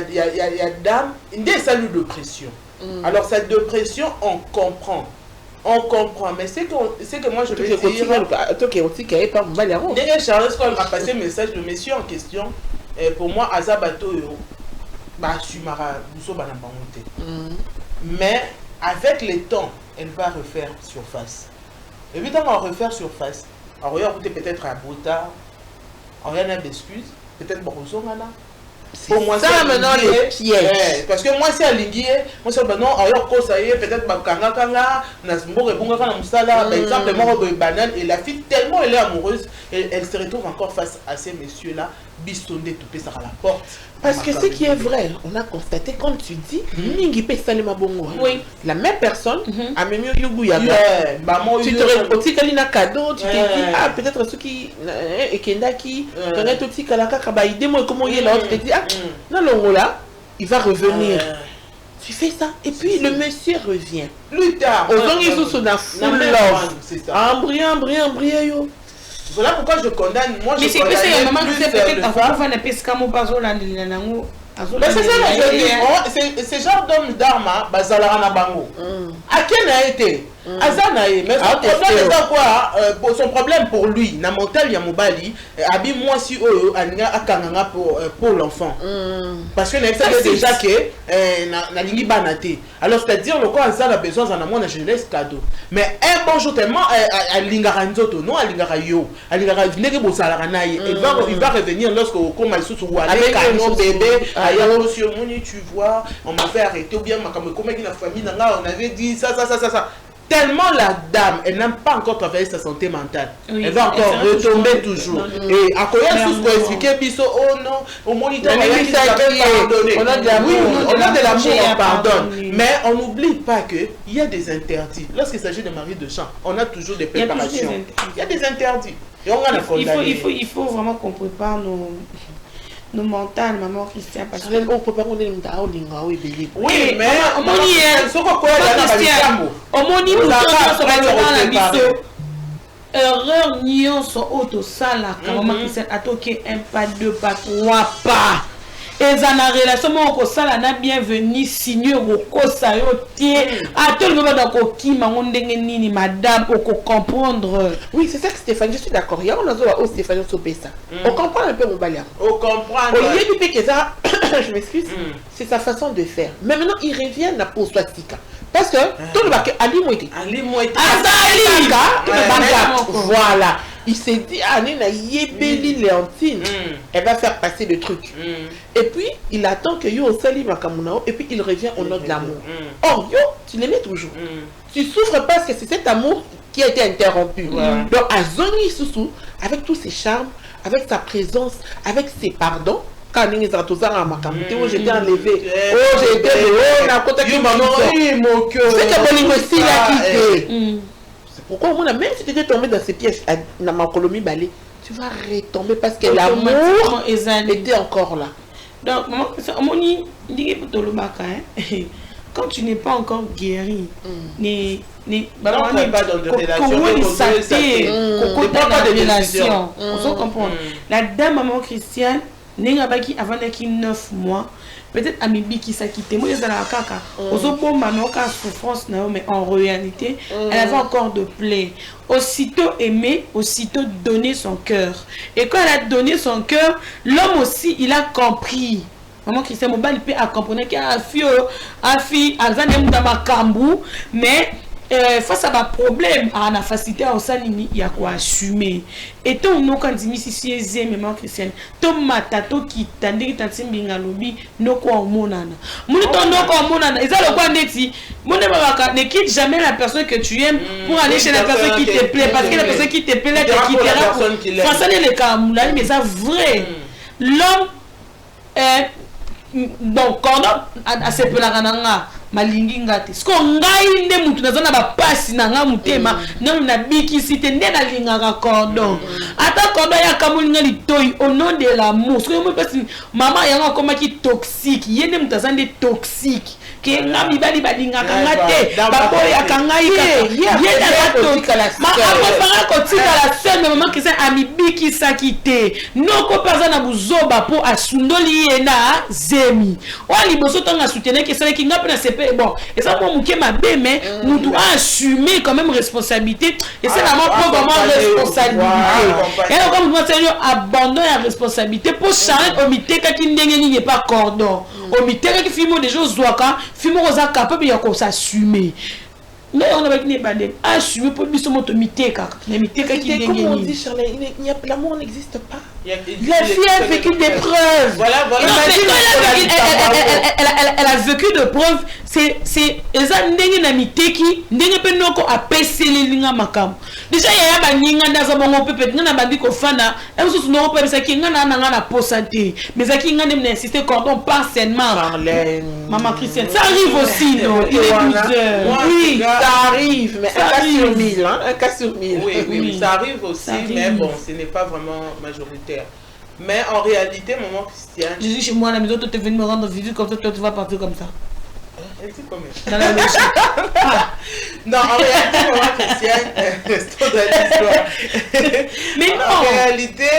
dame, il y a salut de pression. Alors cette dépression, on comprend, mais c'est que moi je veux dire. D'ailleurs, Charles, quand on a passé le message de monsieur en question, pour moi, Azabato, mais avec le temps, elle va refaire surface. Évidemment, on va refaire surface. Alors, il y a peut-être un brouillard, on a d'excuses, peut-être Borosson, pour moi ça maintenant les pièges parce que moi c'est aligné moi c'est non alors que ça y est peut-être kanga na mbo rebonga kana musala par exemple moi banane et la fille tellement elle est amoureuse elle se retrouve encore face à ces messieurs là bisondé tout ça à la porte parce que ce qui est vrai on a constaté comme tu dis mingi pe salima bongo oui la même personne a même yugu ya tu te retrouves kalina cadeau tu te dis ah peut-être ceux qui et kendaki quand tout ti kala ka ba idée moi comment il est là tu te dis ah non là il va revenir tu fais ça et puis le monsieur revient plus tard aux gens ils sont na full love c'est ça brillant yo. Voilà pourquoi je condamne. Moi, mais je condamne plus peut-être avant. Mais c'est ça que je dis. C'est genre d'homme d'armes, Bazalara Nabango. À qui n'a été Azanae, mais son problème c'est quoi son problème pour lui, na montel Yamobali, abi moi si anga akanganga pour l'enfant. Parce que n'a fait déjà que na lingi banate. Alors c'est-à-dire le quoi ça a besoin en amont je laisse cadeau. Mais un bon jour tellement à lingara nzoto, non à lingara yo, à lingara venir bosala naïe. Il va revenir lorsque comme il sous avec un bébé, ailleurs monsieur Moni tu vois, on m'a fait arrêter ou bien ma comme la famille on avait dit ça. Tellement la dame, elle n'a pas encore travaillé sa santé mentale. Oui, elle va encore retomber toujours. Et à quoi est-ce qu'on expliquer Bisso, oh non, au moniteur, on a de l'amour, on pardonne. Mais on n'oublie pas qu'il y a des interdits. Lorsqu'il s'agit de mari de champ, on a toujours des préparations. Il y a des interdits. Et on a il faut vraiment qu'on prépare nos mentales, maman Christian, parce que oui, mais erreur nyonso auto sala maman Christian atoke un pas deux pas trois pas et ça na relation moko sala na bienvenue signer kokosa yo tie atol ngaba da ko kima ndenge nini madame pour comprendre. Oui, c'est ça que Stéphane, je suis d'accord. Il y a on a au Stéphane Sopesa. On comprend un peu mon balia. On comprend. Olivier Dupé que ça je m'excuse, c'est sa façon de faire. Mais maintenant il revient na pour Swastika. Parce que tout le bac Ali Moïti. Voilà. Il s'est dit, Anina Yébeli Léontine, elle va faire passer le truc. Et puis, il attend que Yo Sali Makamunao, et puis il revient au nom de l'amour. Or, Yo, tu l'aimais toujours. Tu souffres parce que c'est cet amour qui a été interrompu. Donc, à Zoni Soussou, avec tous ses charmes, avec sa présence, avec ses pardons, quand il est enlevé, j'étais enlevé, j'étais c'est que mon aussi l'a quitté. Pourquoi on a même si tu étais tombé dans ces pièges dans ma colonie balai, tu vas retomber parce que l'amour était encore là. Donc, quand tu n'es pas encore guéri, pas dans de relation. On comprend. La dame maman Christiane, avant 9 mois, peut-être Amibi qui s'est quitté. Moi, je suis la caca. Souffrance, mais en réalité, elle avait encore de plaie. Aussitôt aimé, aussitôt donné son cœur. Et quand elle a donné son cœur, l'homme aussi, il a compris. Maman Christian Mobile peut comprendre qu'il y a un fille, mais face à ma problème, à la facilité à Osalini, il y a quoi assumer. Et ton nom quand dit si c'est maman Christiane, ton matato qui tandis que t'as bien lobby, no quoi au monana. Mon ton no quoi au monana. Et ça le quoi neti. Mon ne quitte jamais la personne que tu aimes pour aller chez la personne qui te plaît, parce que la personne qui te plaît, te quittera. Face à les camoulani, mais ça vrai. L'homme est donc quand on a assez peu la rananga. malingi ngate siko ngai nde mutu nazana ba pasi na nga mutema na na bikisi te nde na lingaka cordon ata cordon ya kamulinga litoi au nom de l'amour siko mo pasi mama yanga komaki toxique yende mutazande toxique ke ngami bali balingaka ngate baboya kangai yenda toxique ma apopanga kotika la semaine maman kisa amibiki sakite noko paza na buzoba po asundoli yena zemi wali boso tanga soutenir que ça qui n'a pas CP bon et ça pour muke mabe mais nous doit assumer quand même responsabilité et c'est vraiment pas vraiment responsabilité et comme moi c'est abandon la responsabilité pour changer au miteka qui n'est pas cordon au miteka qui filme des choses zoaka filme rosa capable ya ko s'assumer. Mais on a dit assumer pour biso moto miteka mais miteka qui n'est comme on dit Charles l'amour n'existe pas. La fille a vécu des preuves. Voilà. Elle a vécu de preuves. C'est eza ndenge na miteki ndenge pe noko apeseli linga makam. Déjà ya ba ninga ndaza bongo pepe ngana bandi ko fana. Et vous no pe saki ngana na posante. Mais saki ngana me insister cordon pas seulement. Maman Christiane, ça arrive aussi non. Il est 12h. Oui, ça arrive mais un cas sur 1000 hein, un cas sur 1000. Oui, ça arrive aussi mais bon, ce n'est pas vraiment majoritaire. Mais en réalité, maman Christiane... Je dis chez moi à la maison, tu es venu me rendre visite comme ça, toi tu vas partir comme ça. Elle dit combien? Dans la logique. Non, en réalité, maman Christiane, c'est trop de l'histoire. Mais non. En réalité,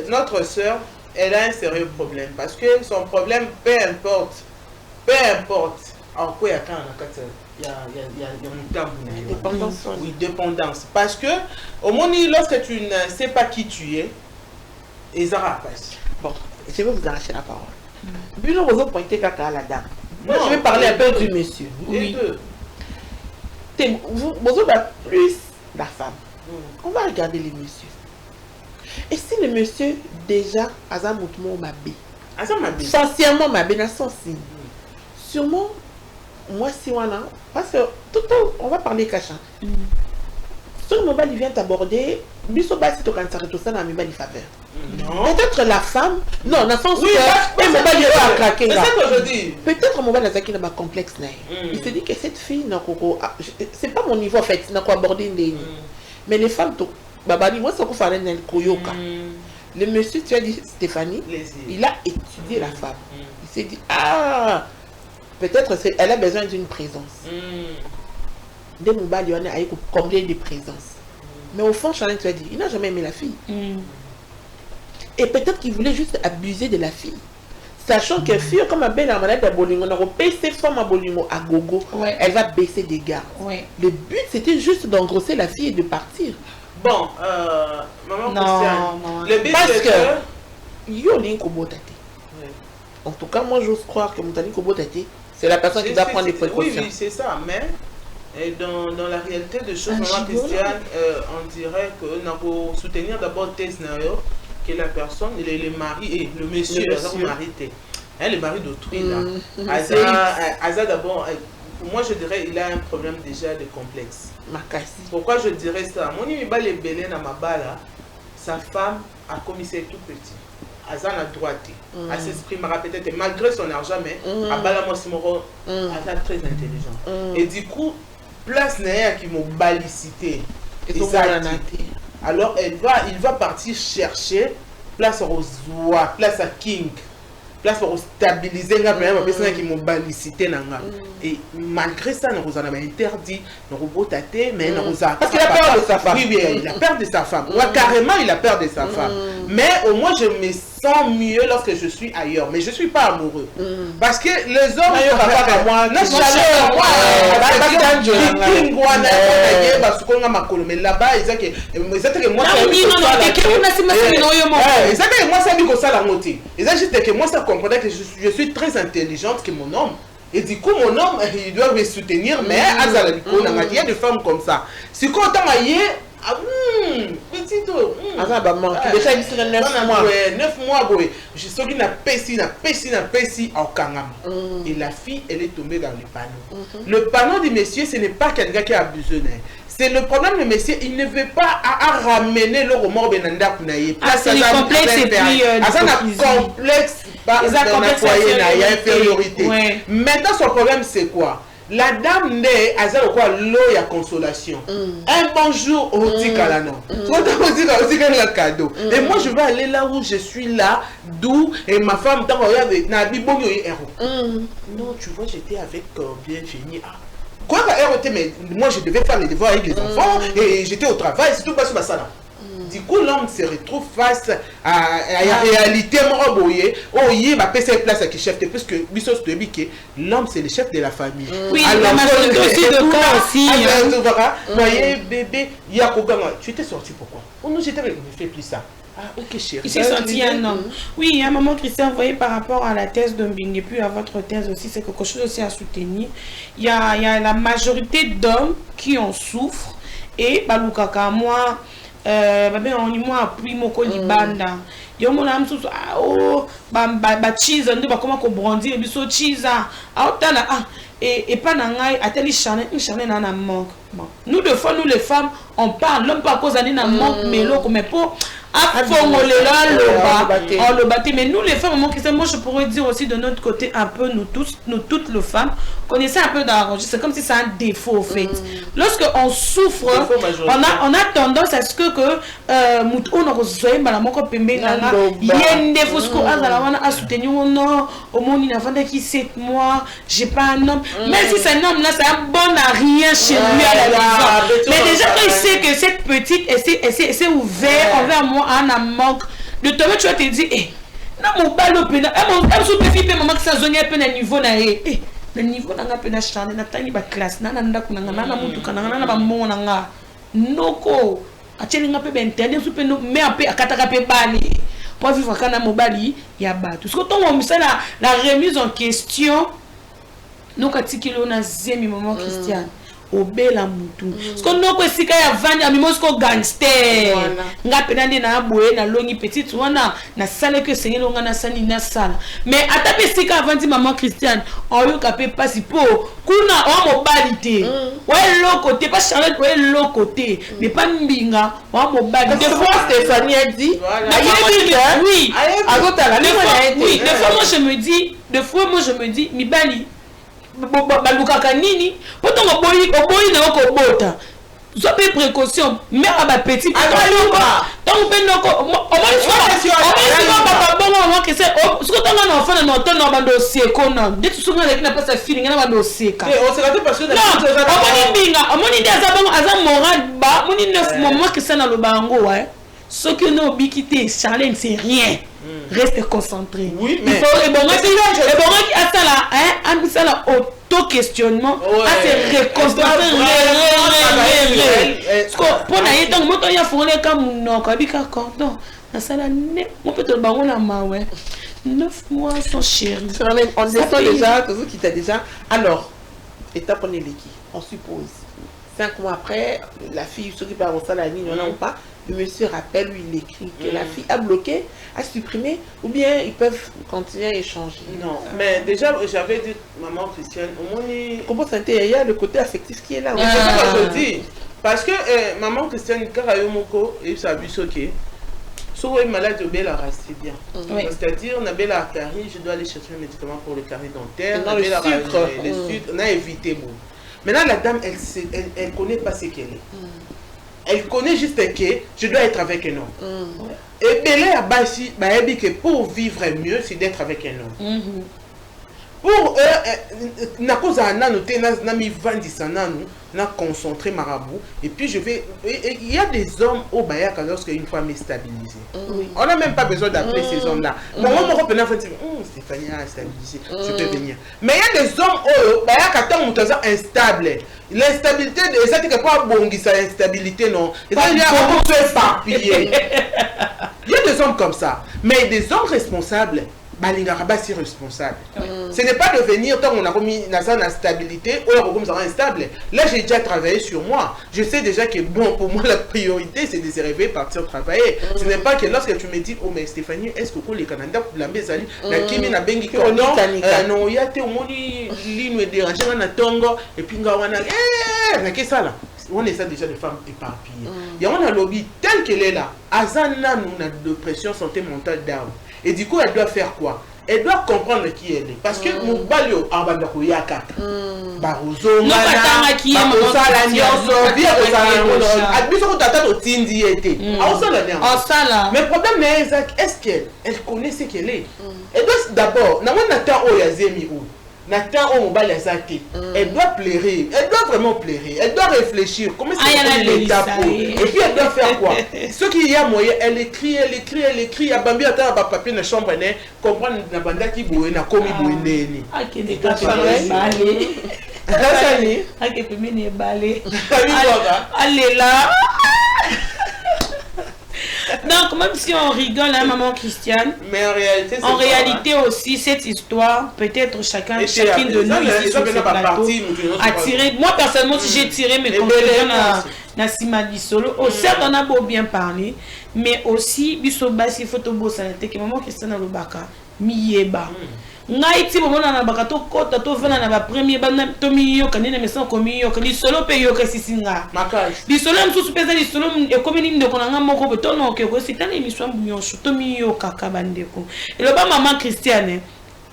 notre soeur, elle a un sérieux problème. Parce que son problème, peu importe, en quoi il y a un dépendance. Oui, dépendance. Parce que, au moment où, lorsque tu ne sais pas qui tu es, et ça passe. Bon, je vais vous arracher la parole. Bruno, vous pointez caca à la dame. Moi, je vais parler un peu du monsieur. Oui. Vous avez plus la femme. On va regarder les messieurs. Et si le monsieur, déjà, a un mouvement mabé, essentiellement mabé, dans son signe, sûrement, moi, si on a, parce que tout le temps, on va parler cachin. Sur le moment, il vient t'aborder, peut-être la femme, non, dans le sens oui, que c'est ça que je dis. Peut-être mon mobile qui n'a pas complexe. Il se dit que cette fille, c'est pas mon niveau en fait, n'a pas abordé une mais les femmes, moi, ça faire un koyoka. Le monsieur, tu as dit Stéphanie, il a étudié la femme. Il s'est dit, ah, peut-être elle a besoin d'une présence. Des mobile, il y a combien de présence. Mais au fond, Charlène, tu as dit, il n'a jamais aimé la fille. Et peut-être qu'il voulait juste abuser de la fille. Sachant que fille comme un bel amalade à Bolingo, on a baissé forme à Bolingo à gogo, elle va baisser des gardes. Le but, c'était juste d'engrosser la fille et de partir. Bon, maman Christiane, le but parce c'est que Yolin Kobotate. En tout cas, moi, j'ose croire que Moutani Kobotate, c'est la personne qui va prendre les précautions. Oui, c'est ça, mais... Et dans la réalité des choses, maman Christiane, on dirait que nous avons soutenir d'abord Tesnayo, que la personne, le mari, et le monsieur, le mari d'autrui là. Aza d'abord, moi je dirais il a un problème déjà de complexe. Pourquoi je dirais ça? Mon ami va les belé dans ma balle, sa femme a commis tout petit. Aza a droite, elle s'exprimera peut-être malgré son argent, mais à Bala Mosimoro, Aza très intelligent. Et du coup, place Naya qui m'ont balicité. Alors il va partir chercher place aux oies, place à King, place pour stabiliser la personne qui m'ont balicité. Et malgré ça, nous avons interdit, nous avons voté, mais nous avons... Parce qu'il a peur de sa femme. Oui, il a peur de sa femme. Carrément, il a peur de sa femme. Mais au moins, je me sens mieux lorsque je suis ailleurs. Mais je ne suis pas amoureux. Parce que les hommes... Mais là-bas, ils disent que moi, c'est que moi, ça comprenait que je suis très intelligente que mon homme. Et du coup, mon homme, il doit me soutenir, mais il y a des femmes comme ça. Si quand on a petit dos. Déjà, il serait 9 mois. 9 mois, je suis qui n'a pessi en Kangam. Et la fille, elle est tombée dans le panneau. Le panneau du monsieur, ce n'est pas quelqu'un qui a abusé. c'est le problème de monsieur, il ne veut pas à ramener le remords benanda kunaye. C'est le complexe et puis complexe par il y a infériorité. Maintenant son problème c'est quoi? La dame n'est à quoi l'eau y a consolation. Un bon jour au Tikalano. Un cadeau. Et moi je vais aller là où je suis là, d'où et ma femme dans avec Nabi Bongo et Héros. Non, tu vois, j'étais avec Bienvenue. Quoi mais moi je devais faire les devoirs avec les enfants et j'étais au travail, c'est tout pas sur ça là. Du coup, l'homme se retrouve face à la réalité. Oh, il va passer place à qui chef, puisque l'homme c'est le chef de la famille. Oui, la majorité aussi de cas aussi. Voyez, bébé, tu étais sorti pourquoi? Oh non, j'étais avec, ne fais plus ça. Ah, ok, chérie. Il s'est sorti un homme. Oui, il y a un moment, Christian, vous voyez, par rapport à la thèse de Mbing et puis à votre thèse aussi, c'est quelque chose aussi à soutenir. Il y a la majorité d'hommes qui en souffrent et, Balukaka, moi, on y moi appris moko libanda yo mona msusu oh ba cheese ndo ba comment ko brandir et biso cheese autana et pas na ngai ateli Chanel na manque. Nous deux fois nous les femmes on parle l'homme pas cause na manque mais l'autre mais pour mais nous les femmes, moi je pourrais dire aussi de notre côté un peu nous toutes les femmes connaissez un peu d'arranger, c'est comme si c'est un défaut en fait. Lorsque on souffre, on a tendance à ce que on a reçu la moko pembe nanga yende fosco azalawana a soutenir non au monde il n'a qui 7 mois, j'ai pas un homme. Même si c'est un homme là c'est un bon à rien chez lui à la maison. Mais déjà quand il sait que cette petite c'est ouvert envers moi un manque de toi tu vas te dire non mon balo pena mon sous petit peu maman que ça zone un peu na niveau na le niveau na nga pena changer na tani ba classe na ndako na na mutuka na ba mona nga noko ateli nga pe ben tende sous pe no mais un peu akataka pe bali pour vivre kana mobali ya batu ce que ton on la remise en question nous katikilo na zemi maman Christiane obela mutu parce que noko esika ya vandi amimosko gangster nga penande na boye na longi petite wana na sala que seigneur longa na sani na sala mais ata esika vandi maman Christiane oyo kapé pasi po kuna o mobalité ouais l'autre côté pas Charlotte ouais l'autre côté mais pas mbinga o mobalité des fois Stéphanie a dit oui des fois moi je me dis mibali balukaka nini pourtant oboyi na okobota zope précaution mais aba petit donc benoko on que c'est ce que tanga na enfant na hotel na bando seko na de tout songa na pas sa feeling na bando seka on se rate parce que omoni des abongo aza moral ba moni 9 moments que ça na lo bango ouais ce que nous bikité Charlène c'est rien. Reste concentré. Oui, mais il faut la auto-questionnement, à se reconstruire. Pour n'aller dans le monde, il y a fourni comme non, non, on peut te le baron la main, ouais. 9 mois sans chérie. On descend déjà, tout ce qui t'a déjà. Alors, étape on est l'équipe, on suppose. 5 mois après, la fille s'occupe à la ligne, on n'a pas. Le monsieur rappelle, lui, il écrit que la fille a bloqué, a supprimé, ou bien ils peuvent continuer à échanger. Non, mais déjà, j'avais dit, maman Christiane, au moins, il y a le côté affectif qui est là. C'est ce que je dis. Parce que maman Christiane, quand elle a eu mon co, il s'est vu choqué. Souvent, une malade de la race, c'est bien. C'est-à-dire, on a bien la carie, je dois aller chercher un médicament pour le carie dentaire. Non, le sucre. On a évité bon. Maintenant, la dame, elle connaît pas ce qu'elle est. Elle connaît juste que je dois être avec un homme. Et Bélé a bâti que pour vivre mieux, c'est d'être avec un homme. Pour eux, na cause à noté na mi vandisana na concentré marabout et puis je vais il y a des hommes au bayaka lorsque une femme est stabilisée. On n'a même pas besoin d'appeler ces hommes là. Bon on me reprend Stéphanie a stabilisé, je peux venir. Mais il y a des hommes au bayaka tant mutaza instable. L'instabilité de ça c'est pas bon qui ça instabilité non. Il y a beaucoup de papier. Il y a des hommes comme ça, mais des hommes responsables. Balingaraba si responsable. Ce n'est pas de venir tant on a remis la stabilité ou comme ça instable. Là j'ai déjà travaillé sur moi. Je sais déjà que bon pour moi la priorité c'est de se réveiller partir travailler. Ce n'est pas que lorsque tu me dis oh mais Stéphanie est-ce que les Canadiens pour la maison la kimi na bengi ko non il y a te moni ligne déranger na tongo et puis ngawana na que ça là. on est ça déjà des femmes éparpillées. Et on a lobby tel qu'elle est là. Azana nous a de pression santé mentale down. Et du coup elle doit faire quoi? Elle doit comprendre qui elle est. Parce que mon balio en bandako yakata. Barozo mana. Barozo la nyonso. Bien aux admission qu'on t'attend au tindi été. Mais le problème est-ce qu'elle connaît ce qu'elle est? Elle doit d'abord, Nathan Oyazemi ou Nathan Omobal Yazaki, elle doit plairer, elle doit vraiment plairer, elle doit réfléchir, comment c'est l'étape. Et puis elle doit faire quoi? Ce qu'il y a moyen, elle écrit, à Bambi attend un papier dans la chambre, comprendre la bande qui bouille, na komi bouille. Ah, qui est balé. Ah, qui est balé. Allez là. Donc, même si on rigole, hein, maman Christiane, mais en réalité aussi, cette histoire, peut-être chacune de nous ici sur ce plateau a tiré. Moi, personnellement, si j'ai tiré mes conclusions dans Simadi Solo, certes, on a beau bien parler, mais aussi, il faut que maman Christiane a le baka, miyeba. Ngai ti bomo na bakato kota to vena na ba premier ba to miyo kanene meso komiyo kali solo pe yo kasisinga makasi di solo msusu peza di solo e komini ndeko na ngamo ko beto no ke ko sitana emission bunyonso to miyo kaka bandeko elo ba maman Christiane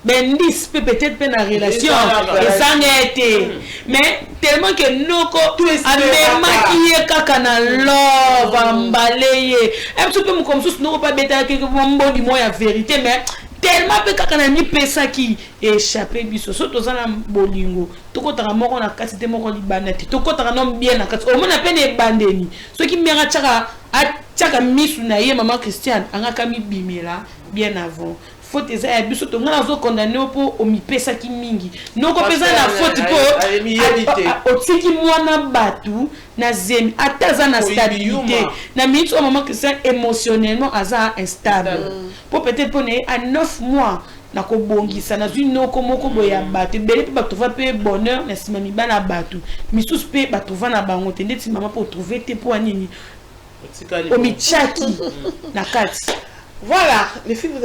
bendis peut-être pe na relation et ça n'a été mais tellement que noko amema ki kaka na love ambaleye un petit peu comme sous noko pas beta ke bombo di moya vérité mais tellement pe kaka na ni pesa ki échappé biso so tozana bolingo tokotaka moko na kati te moko libanda te tokotaka no bien na kati omona pe ne bandeni so ki mera chaka misu na ye maman Christiane angaka mi bimela bien avant faute eza ya biso to ngana zo condamner po omi pesa ki mingi noko pesa na faute po otiki mwana batu na zemi ataza na stabilité na minute au moment que c'est émotionnellement aza instable pour peut-être pour à 9 mois na ko bongisa na zui noko moko boya batu bele pe batu va pe bonheur na simami bana batu misus pe batu va na bango te ndeti mama pour trouver te po anini omi chaki na kati. Voilà, les filles, vous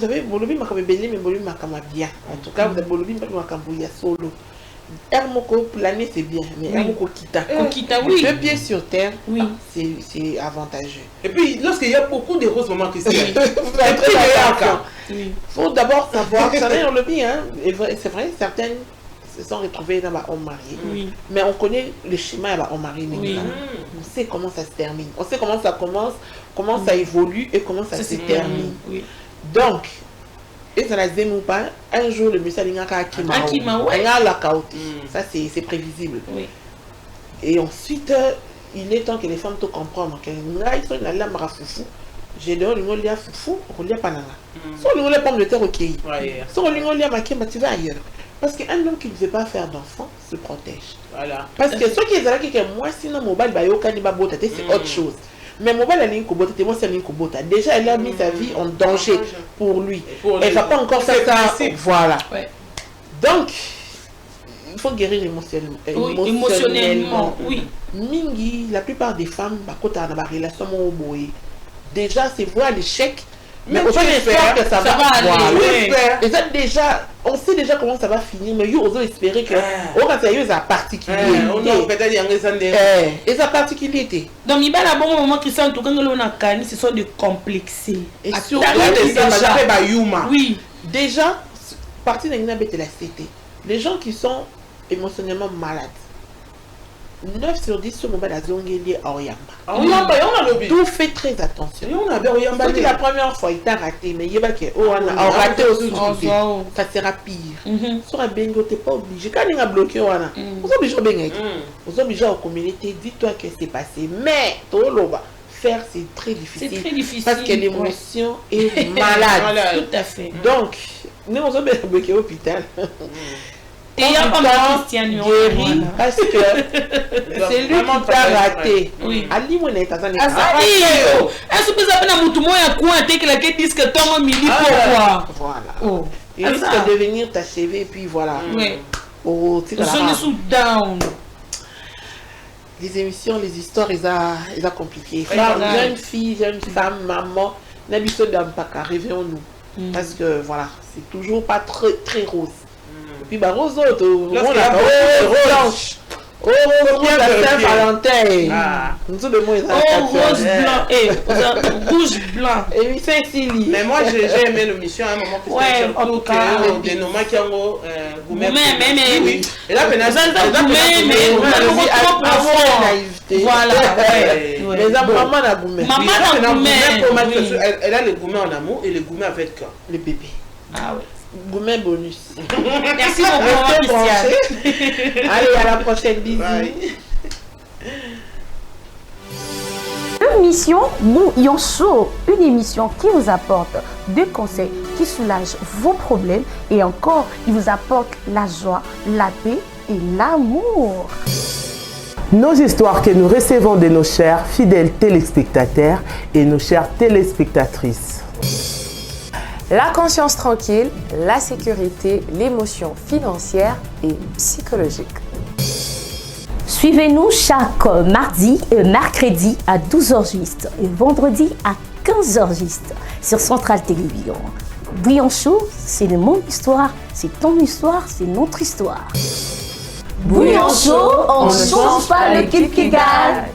avez Bolobi Makabébélé, mais Bolobi Makamabia. En tout cas, vous avez Bolobi Makamabouya solo. Hermoko planer, c'est bien, mais Hermoko Kita. Kita, oui. 2 pieds sur terre, oui. C'est avantageux. Et puis, lorsqu'il y a beaucoup de roses, maman Christiane, vous avez très attention. Il faut d'abord savoir, ça n'est le bien, hein. C'est vrai, certaines se sont retrouvées dans ma homme marié. Oui. Mais on connaît le schéma à ma homme marié. Oui. On sait comment ça se termine. On sait comment ça commence, comment ça évolue et comment ça se termine. Oui. Donc, et ça n'a ou pas, un jour le monsieur a Akima, ça c'est prévisible. Oui. Et ensuite, il est temps que les femmes te comprennent que ils sont dans la marafoufou. J'ai donné le lien foufou, on lit pas là. Si on lit pomme de terre, ok. Si on lit makemba, tu vas ailleurs. Parce qu'un homme qui ne veut pas faire d'enfant se protège. Voilà. Parce que ceux qui sont là, moi, sinon, mobile, c'est autre chose. Mais mobile, elle est moi, c'est l'incubota. Déjà, elle a mis sa vie en danger pour lui. Elle ne va pas encore faire ça. Voilà. Ouais. Donc, il faut guérir émotionnellement. Oui. Mingi, la plupart des femmes, quand on a une relation, déjà, c'est voir l'échec. Mais on espère que ça va aller. Et ça, déjà, on sait déjà comment ça va finir, mais on doit espérer que on va faire sa particularité. Et sa particularité. Donc, il y a un bon moment qui sont tout quand on a cani, ce sont des complexés. Et surtout, oui, déjà, partie de la CT, les gens qui sont émotionnellement malades. 9 sur 10 sur mon bal à Oyamba. Tout fait très attention. C'est la première fois il t'a raté, mais il a raté aussi. Ça sera pire. Sur un bingo, tu n'es pas obligé. Quand il a bloqué, vous êtes obligé vous êtes obligé aux communautés, dis-toi que c'est passé. Mais faire c'est très difficile. C'est très difficile. Parce que l'émotion est malade. Tout à fait. Donc, nous sommes bloqués à l'hôpital. Et il y a pas mal Christian guéri parce que c'est lui qui t'a raté. Oui. Ali mon est attendez. Est-ce que ça peut na mutu moya quoi que la que disque ton midi pourquoi? Voilà. Oh. Il risque de devenir ta CV et puis voilà. Oui. Oh, tu là. Sous down. Les émissions, les histoires, ils a compliqué. Jeune fille, jeune femme, maman, n'habitude d'Ampaka, réveillons-nous. Parce que voilà, c'est toujours pas très rose. Puis bah rose blanche. Oh, bien la Saint-Valentin. Nous tous les mots, Oh, rose blanc. Rouge blanc. Et oui, c'est Silly. Mais moi, j'ai aimé l'émission à un moment. Ouais, en tout cas. Des noms qui ont gourmet. Mais. Et là, mais voilà, ouais. Les enfants, maman a gourmet. Maman a gourmet. Elle a les gourmets en amour et les gourmets avec le bébé. Ah ouais. Gourmet bonus. Merci beaucoup, Christiane. Allez, à la prochaine, bisous. Émission Bouillon Chaud, une émission qui vous apporte des conseils qui soulagent vos problèmes et encore, il vous apporte la joie, la paix et l'amour. Nos histoires que nous recevons de nos chers fidèles téléspectateurs et nos chères téléspectatrices. La conscience tranquille, la sécurité, l'émotion financière et psychologique. Suivez-nous chaque mardi et mercredi à 12h juste et vendredi à 15h juste sur Centrale Télévision. Bouillon Chaud, c'est de mon histoire, c'est ton histoire, c'est notre histoire. Bouillon Chaud, on ne change pas l'équipe qui gagne.